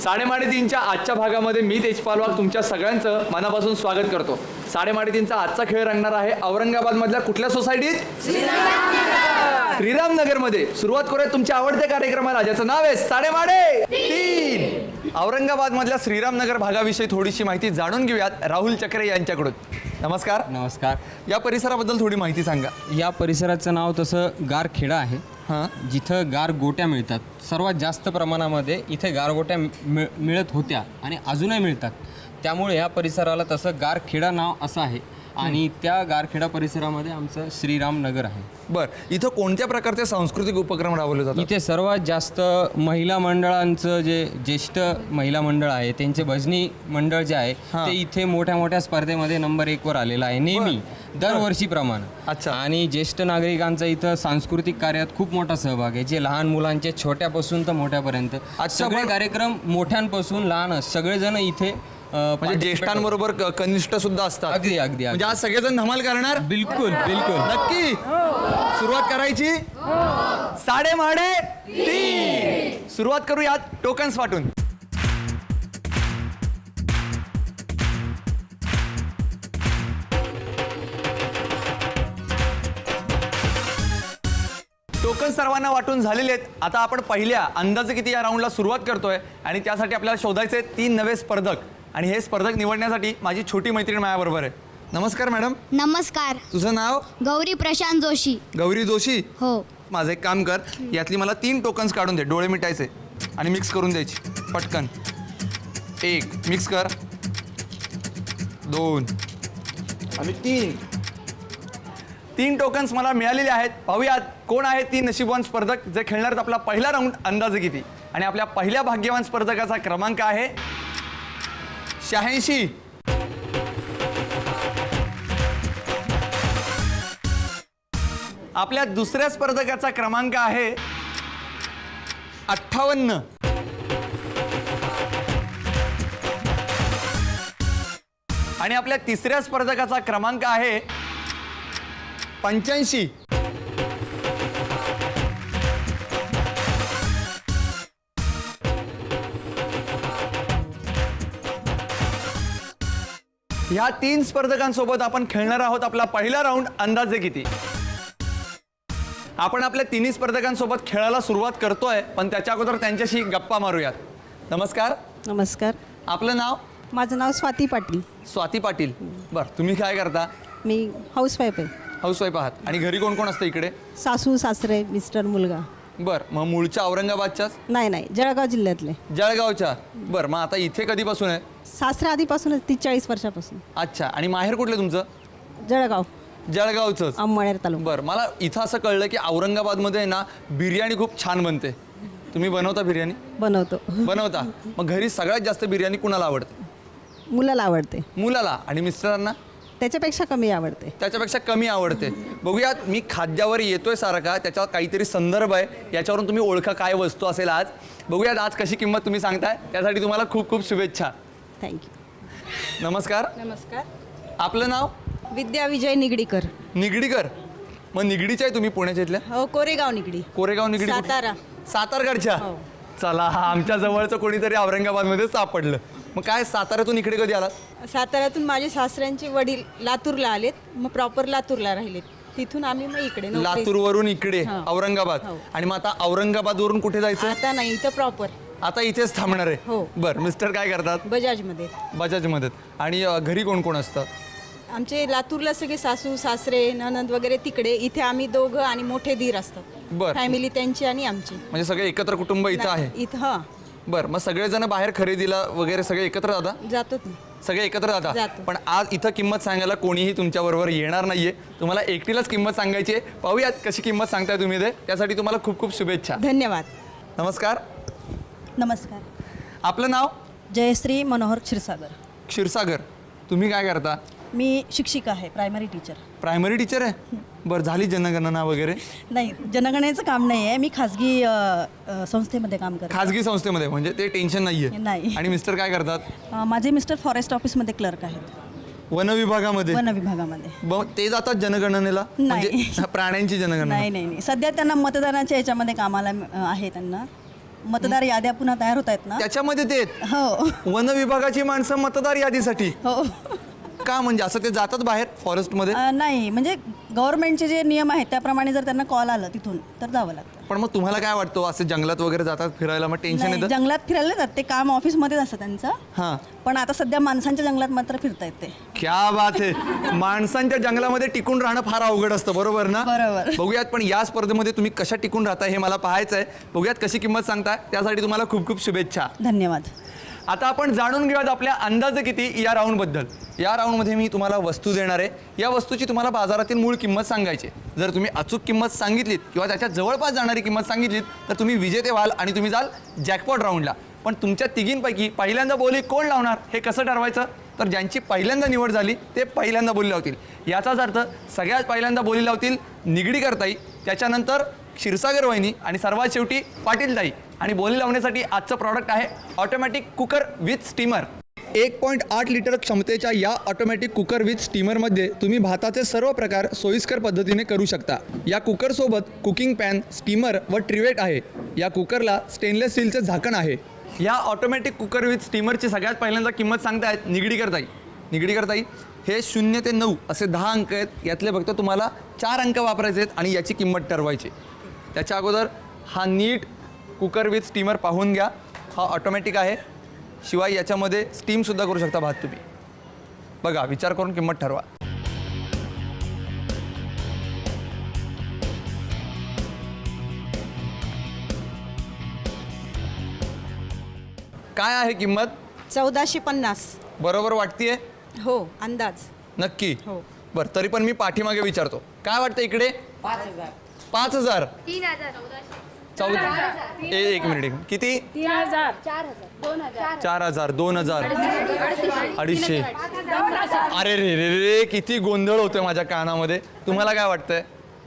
साडेमाडेतीनच्या आजच्या भागामध्ये मी तेजपाल वाघ तुमच्या सगळ्यांचं मनापासून स्वागत करतो। साडेमाडेतीनचा आजचा खेळ रंगणार आहे औरंगाबाद मधल्या कुठल्या सोसायटीत? श्रीराम नगर मध्ये। सुरुवात करूया तुमच्या आवडत्या कार्यक्रमाला ज्याचं नाव आहे साडेमाडेतीन। औरंगाबाद मधल्या श्रीराम नगर भागाविषयी थोडीशी माहिती जाणून घेऊयात राहुल चक्रे यांच्याकडून। नमस्कार। नमस्कार। या परिसराबद्दल थोडी माहिती सांगा। या परिसराचं नाव तसं गारखेडा आहे, जिथं गारगोट्या मिळतात। सर्वात जास्त प्रमाणामध्ये इथे गारगोट्या मिळत होत्या आणि अजूनही मिळतात, त्यामुळे या परिसराला तसं गारखेडा नाव असं आहे। आणि त्या गारखेडा परिसरामध्ये आमचं श्रीराम नगर आहे। बर, इथं कोणत्या प्रकारचे सांस्कृतिक उपक्रम राबवले जातात? इथे सर्वात जास्त महिला मंडळांचं जे ज्येष्ठ महिला मंडळ आहे त्यांचे भजनी मंडळ जे आहे ते इथे मोठ्या मोठ्या स्पर्धेमध्ये नंबर 1 वर आलेलं आहे नेहमी दरवर्षीप्रमाणे। अच्छा। आणि ज्येष्ठ नागरिकांचा इथं सांस्कृतिक कार्यात खूप मोठा सहभाग आहे, जे लहान मुलांचे छोट्यापासून तर मोठ्यापर्यंत सगळे कार्यक्रम मोठ्यांपासून लहान सगळेजण इथे म्हणजे ज्येष्ठांबरोबर कनिष्ठ सुद्धा असतात। अगदी अगदी म्हणजे आज सगळेजण धमाल करणार? बिलकुल बिलकुल नक्की। सुरुवात करायची साडेमाडेतीन। सुरुवात करूयात टोकन्स वाटून। टोकन सर्वांना वाटून झालेले आहेत। आता आपण पहिल्या अंदाजे किती या राऊंडला सुरुवात करतोय आणि त्यासाठी आपल्याला शोधायचे 3 नवे स्पर्धक आणि हे स्पर्धक निवडण्यासाठी माझी छोटी मैत्रीण माझ्याबरोबर आहे। नमस्कार मॅडम। नमस्कार। तुझं नाव? गौरी प्रशांत जोशी। गौरी जोशी? हो। माझं एक काम कर, यातली मला 3 टोकन्स काढून दे, डोळे मिटायचे आणि मिक्स करून द्यायची पटकन। 1 मिक्स कर, 2 आणि 3 टोकन्स मला मिळालेले आहेत। पाहूयात कोण आहे 3 नशीबवान स्पर्धक जे खेळणार आहेत आपला पहिला राऊंड अंदाजे किती। आणि आपल्या पहिल्या भाग्यवान स्पर्धकाचा क्रमांक आहे 86। आपल्या दुसऱ्या स्पर्धकाचा क्रमांक आहे 58। आणि आपल्या तिसऱ्या स्पर्धकाचा क्रमांक आहे 85। ह्या 3 स्पर्धकांसोबत आपण खेळणार आहोत आपला पहिला राऊंड अंदाजे किती। आपण आपल्या 3 स्पर्धकांसोबत खेळायला सुरुवात करतोय, पण त्याच्या अगोदर त्यांच्याशी गप्पा मारूयात। नमस्कार। नमस्कार। आपलं नाव? माझं नाव स्वाती पाटील। स्वाती पाटील। बरं, तुम्ही काय करता? मी हाऊसवाईफ आहे। हाऊसवाईफ आहात। आणि घरी कोण कोण असतं इकडे? सासू सासरे मिस्टर मुलगा। बरं, मग मूळच्या औरंगाबादच्याच? नाही, जळगाव जिल्ह्यातले। जळगावच्या? बरं, मग आता इथे कधीपासून आहे? सासरा आधीपासूनच 40 वर्षापासून। अच्छा। आणि माहेर कुठले तुमचं? जळगाव। जळगावचं? अंमळनेर तालुका। बरं, मला इथं असं कळलं की औरंगाबादमध्ये ना बिर्याणी खूप छान बनते। तुम्ही बनवता बिर्याणी? बनवतो। बनवता? मग घरी सगळ्यात जास्त बिर्याणी कुणाला आवडते? मुलाला आवडते। मुलाला? आणि मिस्टरांना? त्याच्यापेक्षा कमी आवडते। त्याच्यापेक्षा कमी आवडते। बघूयात, मी खाद्यावर येतोय सारखा, त्याच्यावर काहीतरी संदर्भ आहे, याच्यावरून तुम्ही ओळखा काय वस्तू असेल आज। बघूयात आज कशी किंमत तुम्ही सांगताय, त्यासाठी तुम्हाला खूप खूप शुभेच्छा। थँक्यू। नमस्कार। नमस्कार। आपलं नाव? विद्या विजय निगडीकर। निगडीकर? मग निगडीच्या आहे तुम्ही? पुण्याच्या इथल्या? हो, कोरेगाव निगडी। कोरेगाव निगडी? सातारा। सातारकडच्या? चला, आमच्या जवळचं कोणीतरी औरंगाबादमध्ये सापडलं। मग काय साताऱ्यातून इकडे कधी आलात? साताऱ्यातून माझे सासऱ्यांचे वडील लातूरला आलेत, मग प्रॉपर लातूरला राहिलेत, तिथून आम्ही मग इकडे लातूरवरून इकडे औरंगाबाद। आणि मग आता औरंगाबादवरून कुठे जायचं? आता नाही, इथं प्रॉपर आता इथेच थांबणार आहे? हो। बरं, मिस्टर काय करतात? बजाजमध्ये। बजाजमध्ये। आणि घरी कोण कोण असतात? आमचे लातूरला सगळे सासू सासरे ननंद वगैरे तिकडे, इथे आम्ही दोघं आणि मोठे दीर असतात। बरं। फॅमिली त्यांची आणि आमची, म्हणजे सगळे एकत्र कुटुंब इथं आहे? इथं। हां। बरं, मग सगळेजण बाहेर खरेदीला वगैरे सगळे एकत्र जाता? जातो। सगळे एकत्र जाता? पण आज इथं किंमत सांगायला कोणीही तुमच्याबरोबर येणार नाहीये, तुम्हाला एकटीलाच किंमत सांगायची आहे। पाहूयात कशी किंमत सांगताय तुम्ही ते, त्यासाठी तुम्हाला खूप खूप शुभेच्छा। धन्यवाद। नमस्कार। नमस्कार। आपलं नाव? जयश्री मनोहर क्षीरसागर। क्षीरसागर। तुम्ही काय करता? मी शिक्षिका आहे, प्रायमरी टीचर। प्रायमरी टीचर आहे? बरं, झाली जनगणना वगैरे? नाही, जनगणनेचं काम नाही आहे, मी खाजगी संस्थेमध्ये काम करते। खाजगी संस्थेमध्ये? म्हणजे ते टेन्शन नाहीये? नाही। आणि मिस्टर काय करतात? माझे मिस्टर फॉरेस्ट ऑफिसमध्ये क्लर्क आहेत। वन विभागामध्ये? वन विभागामध्ये। ते जातात जनगणनेला? म्हणजे प्राण्यांची जनगणना? नाही, सध्या त्यांना मतदानाच्या याच्यामध्ये कामाला आहे त्यांना। मतदार याद्या पुन्हा तयार होत आहेत ना. त्याच्यामध्ये ते हो वन विभागाची माणसं मतदार यादीसाठी हो का, म्हणजे असं ते जातात बाहेर फॉरेस्टमध्ये? नाही म्हणजे गव्हर्नमेंटचे जे नियम आहेत त्याप्रमाणे जर त्यांना कॉल आला तिथून तर जावं लागतं. पण मग तुम्हाला काय वाटतं, असे जंगलात वगैरे जातात फिरायला, मग टेन्शन नाही, येतं? जंगलात फिरायला नाही जात ते, काम ऑफिसमध्येच असतं त्यांचं. हां, पण आता सध्या माणसांच्या जंगलात मात्र फिरतायत ते. क्या बात आहे. माणसांच्या जंगलामध्ये टिकून राहणं फार अवघड असतं, बरोबर ना? बरोबर. बघूयात पण या स्पर्धेमध्ये तुम्ही कशा टिकून राहता हे मला पाहायचं आहे. बघूयात कशी किंमत सांगता, त्यासाठी तुम्हाला खूप खूप शुभेच्छा. धन्यवाद. आता आपण जाणून घेऊयात आपल्या अंदाजे किती या राऊंडबद्दल. या राऊंडमध्ये मी तुम्हाला वस्तू देणार आहे. या वस्तूची तुम्हाला बाजारातील मूळ किंमत सांगायची. जर तुम्ही अचूक किंमत सांगितलीत किंवा त्याच्या जवळपास जाणारी किंमत सांगितलीत तर तुम्ही विजेते व्हाल आणि तुम्ही जाल जॅकपॉट राऊंडला. पण तुमच्या तिघींपैकी पहिल्यांदा बोली कोण लावणार हे कसं ठरवायचं? तर ज्यांची पहिल्यांदा निवड झाली ते पहिल्यांदा बोली लावतील. याचाच अर्थ सगळ्यात पहिल्यांदा बोली लावतील निगडीकरताई, त्याच्यानंतर क्षीरसागर वहिनी आणि सर्वात शेवटी पाटीलताई. आणि बोली लावण्यासाठी आजचं प्रॉडक्ट आहे automatic cooker with steamer. 1.8 litre क्षमतेच्या या ऑटोमॅटिक कुकर विथ स्टीमरमध्ये तुम्ही भाताचे सर्व प्रकार सोयीस्कर पद्धतीने करू शकता. या कुकरसोबत कुकिंग पॅन, स्टीमर व ट्रिवेट आहे. या कुकरला स्टेनलेस स्टीलचे झाकण आहे. या ऑटोमॅटिक कुकर विथ स्टीमरची सगळ्यात पहिल्यांदा किंमत सांगतायत निगडीकरताई. निगडीकरताई हे 0 ते 9 असे 10 अंक आहेत. यातले फक्त तुम्हाला 4 अंक वापरायचे आहेत आणि याची किंमत ठरवायची. त्याच्या अगोदर हा नीट कुकर विथ स्टीमर पाहून घ्या. हा ऑटोमॅटिक आहे, शिवाय याच्यामध्ये स्टीमसुद्धा करू शकता भात तुम्ही. बघा, विचार करून किंमत ठरवा. काय आहे किंमत? 1450. बरोबर वाटतीये? हो, अंदाज. नक्की? हो. बरं, तरी पण मी पाठीमागे विचारतो. काय वाटतं इकडे? 5000. 1 मिनिट. किती? 3000 4000 2000 250 अरे रे रे रे, किती गोंधळ होतोय माझ्या कानामध्ये. तुम्हाला काय वाटतंय?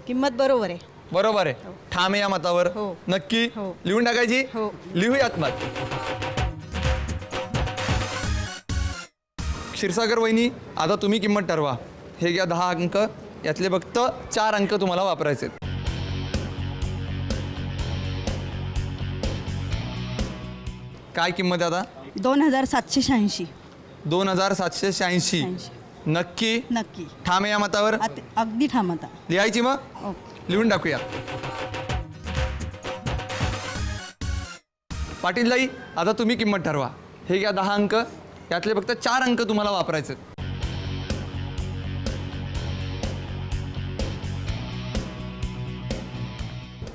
किंमत बरोबर आहे. बरोबर आहे? ठाम आहे या मतावर? हो. नक्की? हो. लिहून टाकायची? हो. लिहूयात मत. क्षीरसागर वहिनी, आता तुम्ही किंमत ठरवा. हे घ्या 10 अंक, यातले फक्त 4 अंक तुम्हाला वापरायचे. काय किंमत आहे आता? 2786. 2786. नक्की? नक्की. ठाम आहे या मतावर? अगदी ठाम आता. लिहायची मग? ओके. लिहून टाकूया. पाटीलताई, आता तुम्ही किंमत ठरवा. हे घ्या 10 अंक, यातले फक्त 4 अंक तुम्हाला वापरायचे.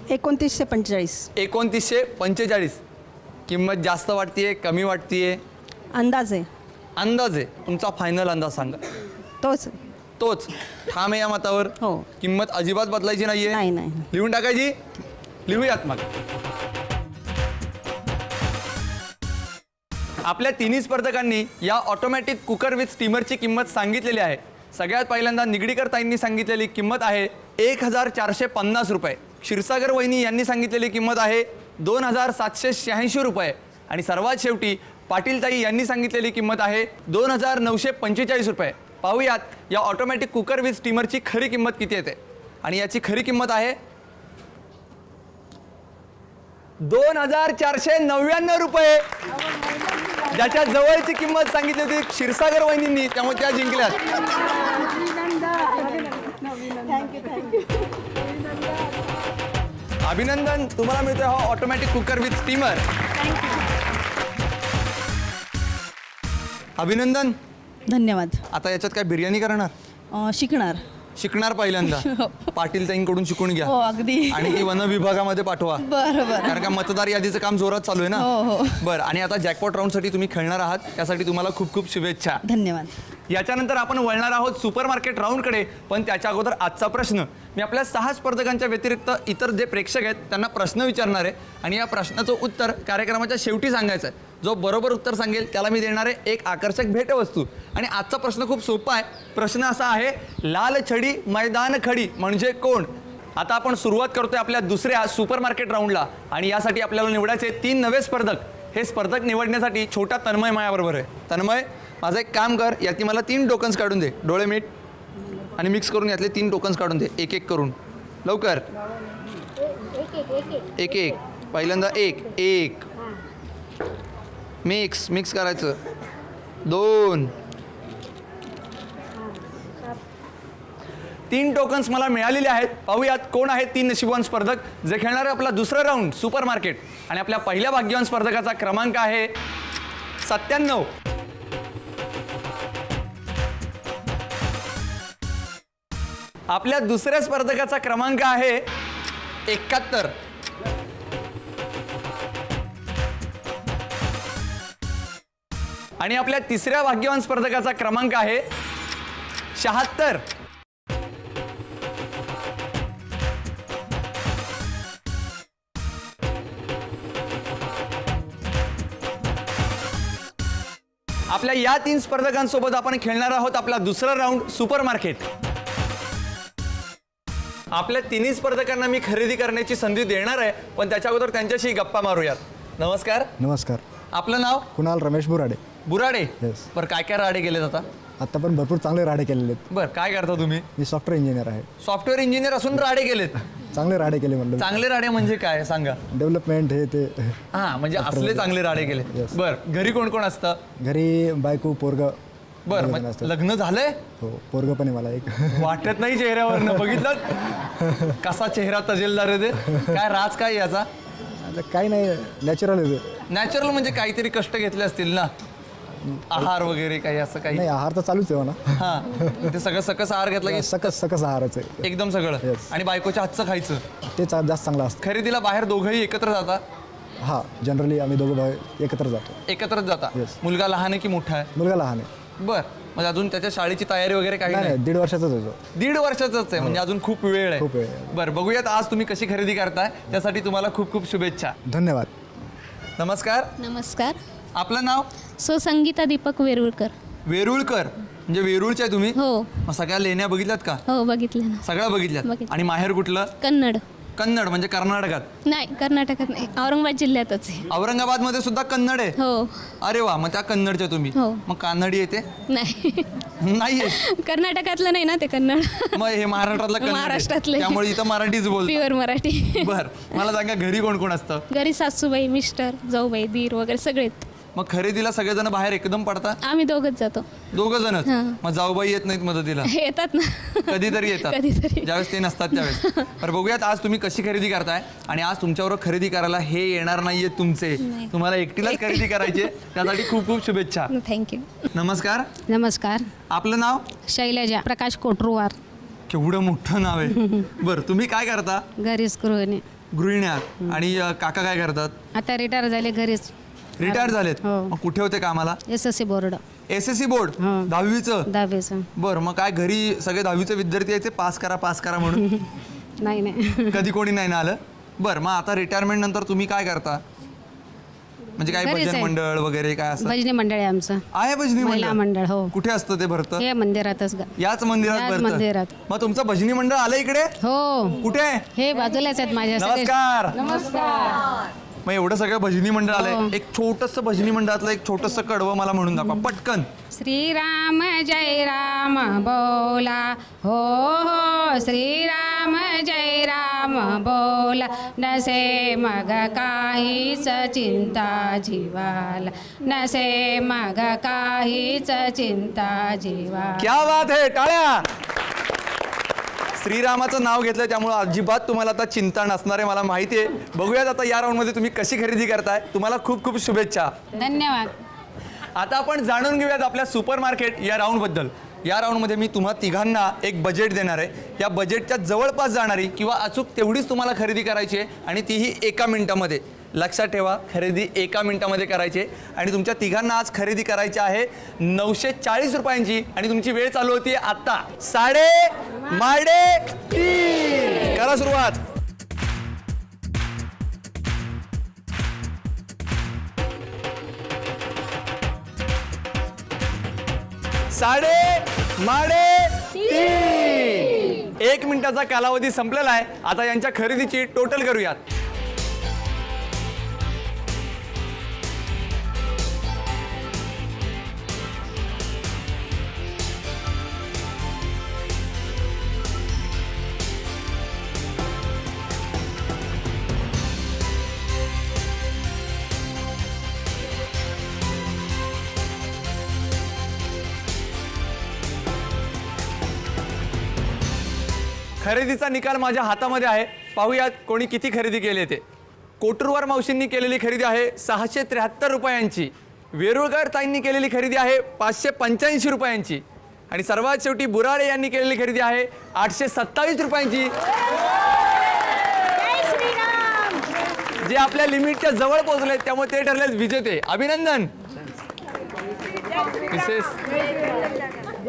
एकोणतीसशे 2945. किंमत जास्त वाटतीये, कमी वाटतीये? अंदाज आहे. अंदाज आहे तुमचा, फायनल अंदाज सांगा. तोच. तोच? ठाम आहे या मतावर? हो. किंमत अजिबात बदलायची नाहीये? नाही. लिहून टाकायची? लिहूयात मग. आपल्या तिन्ही स्पर्धकांनी या ऑटोमॅटिक कुकर विथ स्टीमरची किंमत सांगितलेली आहे. सगळ्यात पहिल्यांदा निगडीकर ताईंनी सांगितलेली किंमत आहे 1450 रुपये. क्षीरसागर वहिनी यांनी सांगितलेली किंमत आहे 2786 रुपये. आणि सर्वात शेवटी पाटीलताई यांनी सांगितलेली किंमत आहे 2945 रुपये. पाहूयात या ऑटोमॅटिक कुकर विथ स्टीमरची खरी किंमत किती येते. आणि याची खरी किंमत आहे 2499 रुपये. ज्याच्या जवळची किंमत सांगितली होती क्षीरसागर वहिनींनी, त्यामुळे त्या जिंकल्यात. अभिनंदन, तुम्हाला मिळतोय हा ऑटोमॅटिक कुकर विथ स्टीमर. अभिनंदन. धन्यवाद. आता याच्यात काय बिर्याणी करणार? शिकणार पहिल्यांदा. पाटील ताईंकडून शिकून घ्या. हो, अगदी. आणि ती वन विभागामध्ये पाठवा. बरोबर. कारण का मतदार यादीचं काम जोरात चालू आहे ना. हो. बरं, आणि आता जॅकपॉट राऊंडसाठी तुम्ही खेळणार आहात, त्यासाठी तुम्हाला खूप खूप शुभेच्छा. धन्यवाद. याच्यानंतर आपण वळणार आहोत सुपर मार्केट राऊंडकडे. पण त्याच्या अगोदर आजचा प्रश्न. मी आपल्या 6 स्पर्धकांच्या व्यतिरिक्त इतर जे प्रेक्षक आहेत त्यांना प्रश्न विचारणार आहे आणि या प्रश्नाचं उत्तर कार्यक्रमाच्या शेवटी सांगायचं आहे. जो बरोबर उत्तर सांगेल त्याला मी देणार आहे एक आकर्षक भेटवस्तू. आणि आजचा प्रश्न खूप सोपा आहे. प्रश्न असा आहे, लाल छडी मैदान खडी म्हणजे कोण? आता आपण सुरुवात करतोय आपल्या दुसऱ्या सुपर मार्केट राऊंडला आणि यासाठी आपल्याला निवडायचे 3 नवे स्पर्धक. हे स्पर्धक निवडण्यासाठी छोटा तन्मय माझ्याबरोबर आहे. तन्मय, माझं एक काम कर, यातली मला 3 टोकन्स काढून दे. डोळे मीठ आणि मिक्स करून यातले 3 टोकन्स काढून दे, एक एक करून. लवकर. एक एक. पहिल्यांदा एक एक मिक्स करायचं 2 3 टोकन्स मला मिळालेले आहेत. पाहूयात कोण आहेत 3 नशीबवान स्पर्धक जे खेळणार आहे आपला दुसरा राऊंड सुपर मार्केट. आणि आपल्या पहिल्या भाग्यवान स्पर्धकाचा क्रमांक आहे 97. आपल्या दुसऱ्या स्पर्धकाचा क्रमांक आहे 71. आणि आपल्या तिसऱ्या भाग्यवान स्पर्धकाचा क्रमांक आहे 76. आपल्या या 3 स्पर्धकांसोबत आपण खेळणार आहोत आपला दुसरा राऊंड सुपर मार्केट. आपल्या 3 स्पर्धकांना मी खरेदी करण्याची संधी देणार आहे, पण त्याच्या अगोदर त्यांच्याशी गप्पा मारूयात. नमस्कार. नमस्कार. आपलं नाव? कुणाल रमेश बुराडे. बुराडे. येस. बरं, काय काय राडे गेलेत आता? पण भरपूर चांगले राडे केलेले आहेत. बरं, काय करता तुम्ही? मी सॉफ्टवेअर इंजिनियर आहे. सॉफ्टवेअर इंजिनियर असून राडे गेलेत? चांगले राडे केले म्हणलं. चांगले राडे म्हणजे काय सांगा? डेव्हलपमेंट हे ते. हा, म्हणजे असले चांगले राडे गेले. Yes. बरं, घरी कोण कोण असतं? घरी बायको पोरग. बरं, मग लग्न झालंय? हो, पोरग पण आहे मला एक. वाटत नाही चेहऱ्यावरनं. बघितलं कसा चेहरा तजेलदार आहे ते. काय राज काय याचा? आता काही नाही, नॅचरल आहे. नॅचरल म्हणजे काहीतरी कष्ट घेतले असतील ना, आहार वगैरे काही असं काही? नाही, आहार तर चालूच आहे म्हणा. हा, ते सगळं सकस आहार घेतला की सकस आहारच आहे एकदम सगळं. Yes. आणि बायकोच्या हातचं खायचं ते जास्त चांगलं असतं. खरेदीला बाहेर दोघंही एकत्र जाता? हा, जनरली आम्ही दोघं भाऊ एकत्र जातो. एकत्रच जाता? Yes. मुलगा लहान आहे की मोठा आहे? मुलगा लहान आहे. बर, म्हणजे अजून त्याच्या शाळेची तयारी वगैरे काही नाही, नाही? 1.5 वर्षाचाच आहे तो. 1.5 वर्षाचाच आहे, म्हणजे अजून खूप वेळ खूप आहे. वेळ आहे. बरं, बघूयात आज तुम्ही कशी खरेदी करताय. त्यासाठी तुम्हाला खूप खूप शुभेच्छा. धन्यवाद. नमस्कार. नमस्कार. आपलं नाव? संगीता दीपक वेरुळकर. वेरुळकर, म्हणजे वेरुळचे आहे तुम्ही? हो मग सगळ्या लेण्या बघितल्यात का? हो, बघितलं ना. सगळ्या बघितल्यात. बघितलं. आणि माहेर कुठलं? कन्नड. कन्नड म्हणजे कर्नाटकात? नाही, कर्नाटकात नाही, औरंगाबाद जिल्ह्यातच आहे. औरंगाबादमध्ये सुद्धा कन्नड आहे? हो. अरे वा, मग त्या कन्नडच्या तुम्ही? हो. मग कानडी येते? नाही, नाहीये. कर्नाटकातलं नाही ना ते कन्नड. मग हे महाराष्ट्रातलं कन्नड आहे. महाराष्ट्रातलं. त्यामुळे इथं मराठीच बोल. प्युअर मराठी. बर, मला सांगा घरी कोण कोण असतं? घरी सासूबाई, मिस्टर, जाऊबाई, दीर वगैरे सगळे. मग खरेदीला सगळेजण बाहेर एकदम पडता? आम्ही दोघंच जातो. 2 जणच? हां. मग जाऊबाई येत नाहीत मदतीला? येतात ना. कधीतरी येतात? कधीतरी. ज्यावेळेस ते नसतात त्यावेळेस. तर बघूयात आज तुम्ही कशी खरेदी करताय. आणि आज तुमच्यावर खरेदी करायला हे येणार नाहीये तुमचे, नाही. तुम्हाला एकटीलाच खरेदी करायची आहे. त्यासाठी खूप खूप शुभेच्छा. थँक्यू. नमस्कार. नमस्कार. आपलं नाव? शैलजा प्रकाश कोटरुवार. केवढं मोठं नाव आहे. बरं, तुम्ही काय करता? घरीच गृहिणी. गृहिण्या. आणि काका काय करतात? आता रिटायर झाले, घरीच. रिटायर झालेत? हो. मग कुठे होते कामाला? SSC board. SSC board? हो. 10वीचं? 10वीचं. बरं, मग काय घरी सगळे 10वीचे विद्यार्थी यायचे पास करा म्हणून? नाही नाही. कधी कोणी नाही ना आलं? बरं, मग आता रिटायरमेंट नंतर तुम्ही काय करता? म्हणजे काय घरीच भजन आहे. मंडळ वगैरे काय असं भजनी मंडळ आहे आमचं. आहे? भजनी महिला मंडळ. हो. कुठे असतं ते भरतं? हे मंदिरातच. याच मंदिरात याच भरतं? मंदिरात. मग तुमचं भजनी मंडळ आलं इकडे? हो. कुठे? हे बाजूलाच आहेत माझ्या. नमस्कार. नमस्कार. मग एवढं सगळं भजनी मंडळ हो. आलंय, एक छोटंसं भजनी मंडळातलं एक छोटंसं कडवं मला म्हणून दाखवा पटकन. श्रीराम जय राम बोला हो हो, श्रीराम जय राम बोला, नसे मग काहीच चिंता जीवाला, नसे मग काहीच चिंता जीवाला. क्या बात है, टाळ्या. श्रीरामाचं नाव घेतलं त्यामुळे अजिबात तुम्हाला आता चिंता नसणार आहे, मला माहिती आहे. बघूयात आता या राऊंडमध्ये तुम्ही कशी खरेदी करताय. तुम्हाला खूप खूप शुभेच्छा. धन्यवाद. आता आपण जाणून घेऊयात आपल्या सुपर मार्केट या राऊंडबद्दल. या राऊंडमध्ये मी तुम्हा तिघांना एक बजेट देणार आहे. या बजेटच्या जवळपास जाणारी किंवा अचूक तेवढीच तुम्हाला खरेदी करायची आहे, आणि तीही 1 मिनिटामध्ये. लक्षात ठेवा, खरेदी 1 मिनिटामध्ये करायची आहे. आणि तुमच्या तिघांना आज खरेदी करायची आहे 940 रुपयांची. आणि तुमची वेळ चालू होती आत्ता 3:30. करा सुरुवात. 3:30. 1 मिनिटाचा कालावधी संपलेला आहे. आता यांच्या खरेदीची टोटल करूयात. खरेदीचा निकाल माझ्या हातामध्ये आहे. पाहूयात कोणी किती खरेदी केली ते. कोटुरवार मावशींनी केलेली खरेदी आहे 673 रुपयांची. वेरुळकर ताईंनी केलेली खरेदी आहे 585 रुपयांची. आणि सर्वात शेवटी बुराळे यांनी केलेली खरेदी आहे 827 रुपयांची, जे आपल्या लिमिटच्या जवळ पोहोचले, त्यामुळे ते ठरले विजेते. अभिनंदन. विशेष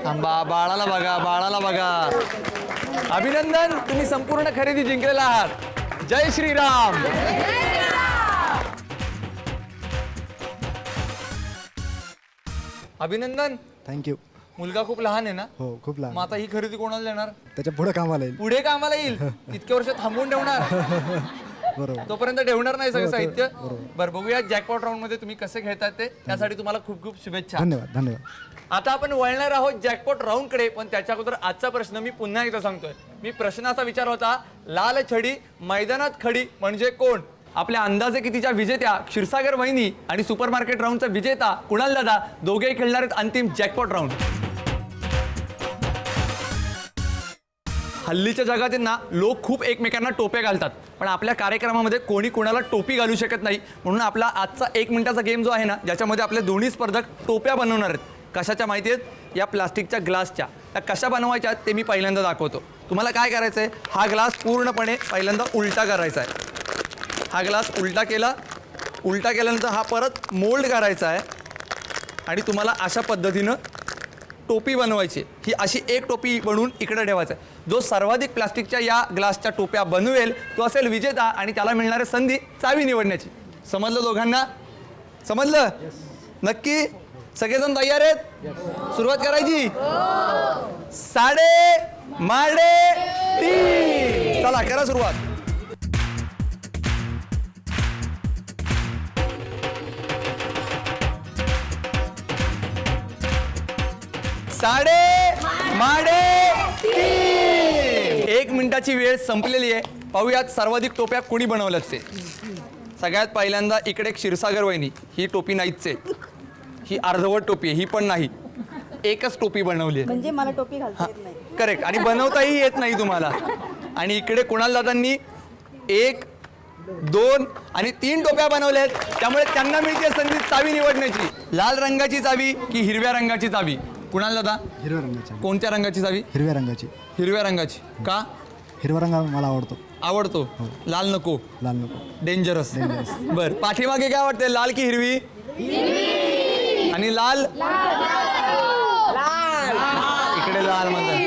बाळाला बघा, बाळाला बघा. अभिनंदन, तुम्ही संपूर्ण खरेदी जिंकलेला आहात. जय श्रीराम. अभिनंदन. थँक्यू. मुलगा खूप लहान आहे ना? हो, खूप लहान. मग आता ही खरेदी कोणाला देणार? त्याच्या पुढे कामाला येईल. पुढे कामाला येईल. इतक्या वर्ष थांबवून ठेवणार? बरोबर. तोपर्यंत ठेवणार नाही सगळं हो, साहित्य. बरोबर. बरं, बघूया जॅकपॉट राऊंड मध्ये तुम्ही कसे खेळतात ते. त्यासाठी तुम्हाला खूप खूप शुभेच्छा. धन्यवाद. धन्यवाद. आता आपण वळणार आहोत जॅकपॉट राऊंड कडे. पण त्याच्या अगोदर आजचा प्रश्न मी पुन्हा एकदा सांगतोय. मी प्रश्नाचा विचार होता, लाल छडी मैदानात खडी म्हणजे कोण? आपल्या अंदाजे कितीच्या विजेत्या क्षीरसागर वहिनी आणि सुपरमार्केट राऊंडचा विजेता कुणाल दादा दोघेही खेळणार आहेत अंतिम जॅकपॉट राऊंड. हल्लीच्या जगात ना लोक खूप एकमेकांना टोप्या घालतात, पण आपल्या कार्यक्रमामध्ये कोणी कोणाला टोपी घालू शकत नाही. म्हणून आपला आजचा 1 मिनिटाचा गेम जो आहे ना, ज्याच्यामध्ये आपले दोन्ही स्पर्धक टोप्या बनवणार आहेत. कशाच्या माहिती आहेत? या प्लास्टिकच्या ग्लासच्या. त्या कशा बनवायच्या ते मी पहिल्यांदा दाखवतो. तुम्हाला काय करायचं आहे, हा ग्लास पूर्णपणे पहिल्यांदा उलटा करायचा आहे. हा ग्लास उलटा केल्यानंतर हा परत मोल्ड करायचा आहे आणि तुम्हाला अशा पद्धतीनं टोपी बनवायची. ही अशी एक टोपी बनवून इकडे ठेवायचं आहे. जो सर्वाधिक प्लास्टिकच्या या ग्लासच्या टोप्या बनवेल तो असेल विजेता आणि त्याला मिळणारी संधी चावी निवडण्याची. समजलं दोघांना? समजलं? नक्की? सगळेजण तयार आहेत? सुरुवात करायची? 3:30. चला करा सुरुवात. साडे 1 मिनिटाची वेळ संपलेली आहे. पाहूयात सर्वाधिक टोप्या कोणी बनवल्यात ते. सगळ्यात पहिल्यांदा इकडे क्षीरसागर वहिनी. ही टोपी नाहीच आहे, ही अर्धवट टोपी आहे. ही पण नाही, एकच टोपी बनवली आहे. म्हणजे मला टोपी घालता येत नाही. करेक्ट. आणि बनवताही येत नाही तुम्हाला. आणि इकडे कुणाल दादांनी 1, 2 आणि 3 टोप्या बनवल्यात, त्यामुळे त्यांना मिळते संधी चावी निवडण्याची. लाल रंगाची चावी की हिरव्या रंगाची चावी? कुणाल दादा? हिरव्या रंगाची. कोणत्या रंगाची चावी? हिरव्या रंगाची. हिरव्या रंगाची. का? हिरवा रंग मला आवडतो. आवडतो. लाल नको? लाल नको. डेंजरस. बर, पाठीमागे काय वाटते, लाल की हिरवी? आणि लाल इकडे लाल म्हणतात.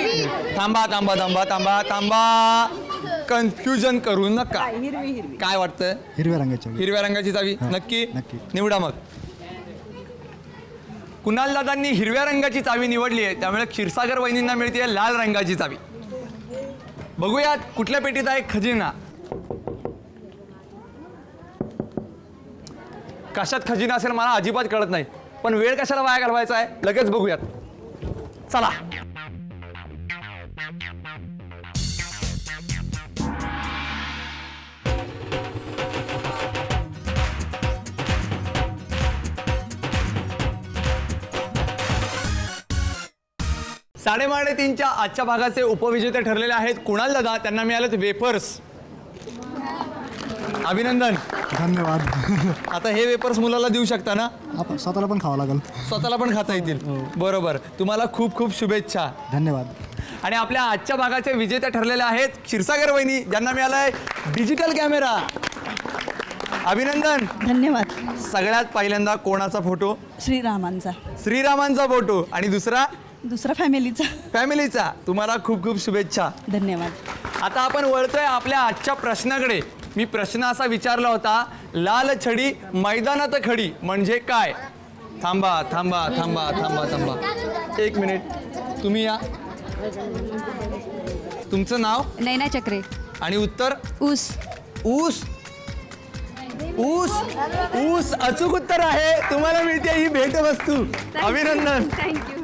थांबा थांबा थांबा थांबा थांबा, कन्फ्युजन करू नका. काय वाटतं? हिरव्या रंगाची. हिरव्या रंगाची चावी. नक्की? नक्की. निवडा मग. कुणाल दादांनी हिरव्या रंगाची चावी निवडली आहे, त्यामुळे क्षीरसागर वहिनींना मिळते लाल रंगाची चावी. बघूयात कुठल्या पेटीत आहे खजिना. कशात खजिना असेल मला अजिबात कळत नाही, पण वेळ कशाला वाया घालवायचा आहे, लगेच बघूयात. चला. साडेतीनच्या आजच्या भागाचे उपविजेते ठरलेले आहेत कुणाल दादा. त्यांना मिळालेत वेफर्स. अभिनंदन. धन्यवाद. आता हे वेफर्स मुलाला देऊ शकता ना? आपण स्वतःला पण खावं लागेल. स्वतःला पण खाता येतील. बरोबर. तुम्हाला खूप खूप शुभेच्छा. धन्यवाद. आणि आपल्या आजच्या भागाचे विजेते ठरलेले आहेत क्षीरसागर वहिनी, ज्यांना मिळालाय डिजिटल कॅमेरा. अभिनंदन. धन्यवाद. सगळ्यात पहिल्यांदा कोणाचा फोटो? श्रीरामांचा. श्रीरामांचा फोटो. आणि दुसरा फॅमिलीचा. फॅमिलीचा. तुम्हाला खूप खूप शुभेच्छा. धन्यवाद. आता आपण वळतोय आपल्या आजच्या प्रश्नाकडे. मी प्रश्न असा विचारला होता, लाल छडी मैदानात खडी म्हणजे काय? थांबा थांबा थांबा थांबा थांबा 1 मिनिट. तुम्ही या. तुमचं नाव? नैना चक्रे. आणि उत्तर? ऊस. ऊस. ऊस. ऊस अचूक उत्तर आहे. तुम्हाला मिळते ही भेटवस्तू. अभिनंदन. थँक्यू.